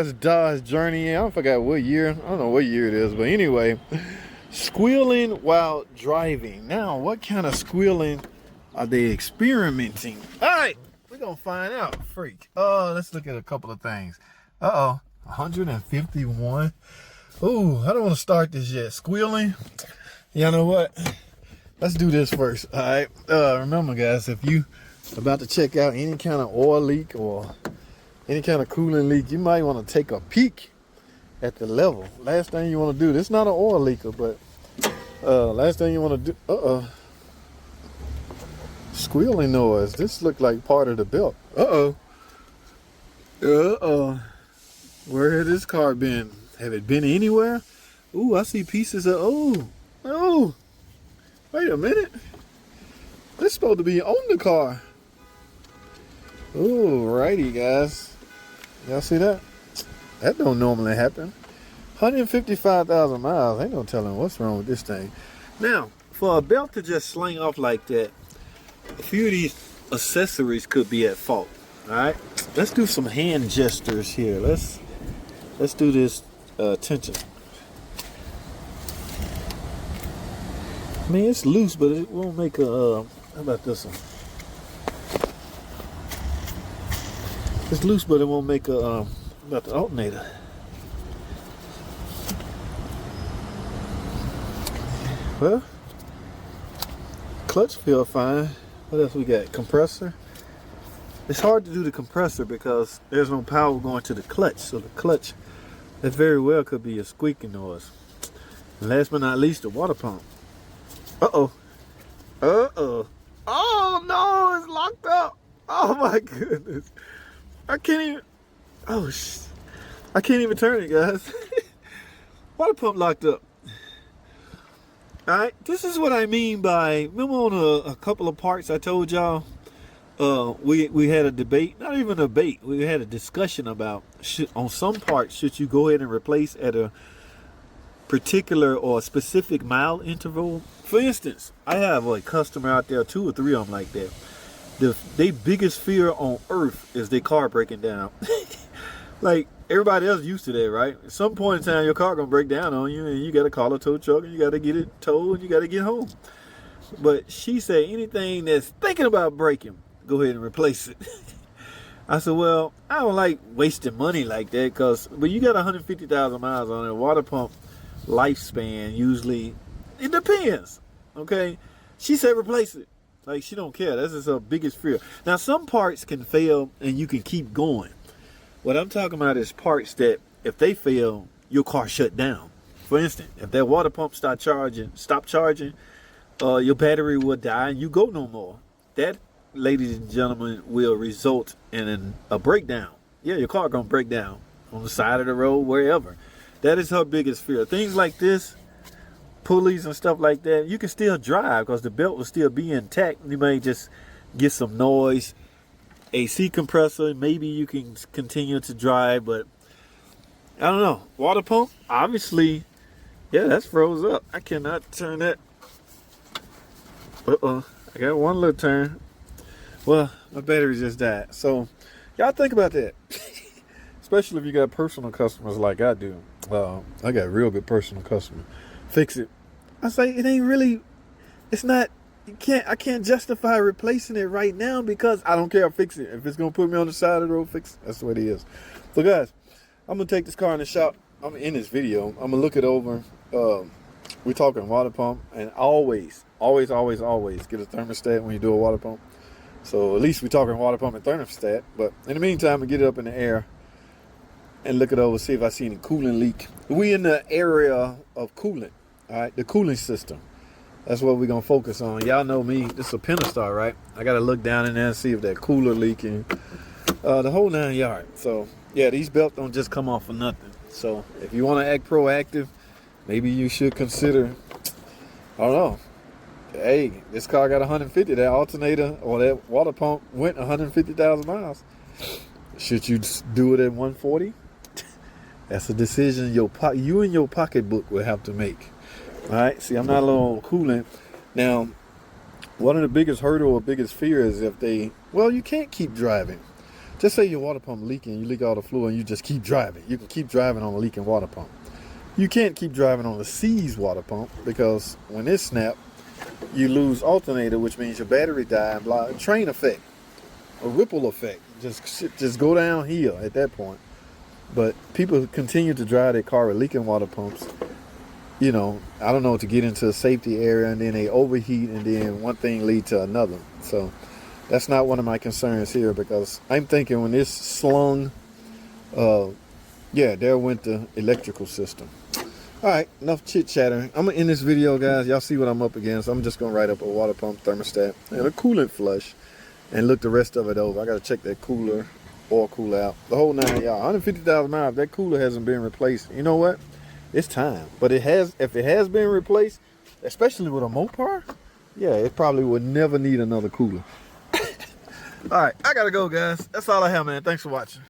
That's Dodge Journey. I forgot what year. I don't know what year it is, but anyway, squealing while driving. Now, what kind of squealing are they experimenting? All right, we're gonna find out. Freak. Let's look at a couple of things. 151. Ooh, I don't want to start this yet. Squealing. You know what? Let's do this first. All right. Remember, guys, if you about to check out any kind of oil leak or any kind of coolant leak, you might want to take a peek at the level. Last thing you want to do, this is not an oil leaker, but last thing you want to do, squealing noise. This looked like part of the belt. Where had this car been? Have it been anywhere? Ooh, I see pieces of, oh, wait a minute. This supposed to be on the car. Ooh, righty, guys. Y'all see that? That don't normally happen. 155,000 miles. Ain't no telling what's wrong with this thing. Now, for a belt to just sling off like that, a few of these accessories could be at fault. All right, let's do some hand gestures here. Let's do this tension. I mean, it's loose, but it won't make a. How about this one? It's loose, but it won't make a, about the alternator. Well, clutch feel fine. What else we got? Compressor. It's hard to do the compressor because there's no power going to the clutch. So the clutch, that very well could be a squeaking noise. And last but not least, the water pump. Oh no, it's locked up. Oh my goodness. I can't even, I can't even turn it, guys. Water pump locked up. All right, this is what I mean by, remember on a couple of parts I told y'all, we had a debate, not even a debate, we had a discussion about, on some parts, should you go ahead and replace at a particular or specific mile interval? For instance, I have a customer out there, 2 or 3 of them like that. Their biggest fear on earth is their car breaking down. Like, everybody else used to that, right? At some point in time, your car gonna break down on you, and you gotta call a tow truck, and you gotta get it towed, and you gotta get home. But she said, anything that's thinking about breaking, go ahead and replace it. I said, well, I don't like wasting money like that, but you got 150,000 miles on it. Water pump lifespan usually, it depends. Okay, she said replace it. Like, she don't care. That's just her biggest fear. Now, some parts can fail and you can keep going. What I'm talking about is parts that if they fail, your car shut down. For instance, if that water pump stop charging, your battery will die and you go no more. That, ladies and gentlemen, will result in a breakdown. Yeah, your car gonna break down on the side of the road, wherever. That is her biggest fear. Things like this, pulleys and stuff like that, you can still drive because the belt will still be intact. You may just get some noise. AC compressor, maybe you can continue to drive, but I don't know. Water pump, obviously, yeah, that's froze up. I cannot turn that. I got one little turn. Well, my battery just died. So y'all think about that. Especially if you got personal customers like I do. I got real good personal customers. Fix it. I say it ain't really, it's not, I can't justify replacing it right now because I don't care, fix it. If it's gonna put me on the side of the road, fix it. That's the way it is. So guys, I'm gonna take this car in the shop. I'm in this video. I'm gonna look it over. We're talking water pump, and always get a thermostat when you do a water pump. So at least we're talking water pump and thermostat. But in the meantime, I get it up in the air and look it over, see if I see any coolant leak. We in the area of coolant. All right, the cooling system. That's what we're gonna focus on. Y'all know me, this is a Pentastar, right? I gotta look down in there and see if that cooler leaking. The whole 9 yards. So yeah, these belts don't just come off for nothing. So if you wanna act proactive, maybe you should consider, I don't know. Hey, this car got 150, that alternator or that water pump went 150,000 miles. Should you do it at 140? That's a decision you and your pocketbook will have to make. All right, see, I'm not low on coolant. Now, one of the biggest hurdle or biggest fear is if you can't keep driving. Just say your water pump leaking, you leak all the fluid, and you just keep driving. You can keep driving on a leaking water pump. You can't keep driving on a seized water pump, because when it snaps, you lose alternator, which means your battery dies. Train effect, a ripple effect. Just go downhill at that point. But people continue to drive their car with leaking water pumps, you know, I don't know, to get into a safety area, and then they overheat, and then one thing lead to another. So that's not one of my concerns here, because I'm thinking when this slung, yeah, there went the electrical system. All right, enough chit-chattering. I'm going to end this video, guys. Y'all see what I'm up against. I'm just going to write up a water pump thermostat and a coolant flush and look the rest of it over. I got to check that cooler, oil cooler out. The whole 9, y'all. 150,000 miles, that cooler hasn't been replaced. You know what? It's time. But it has. If it has been replaced, especially with a Mopar, yeah, it probably would never need another cooler. All right, I got to go, guys. That's all I have, man. Thanks for watching.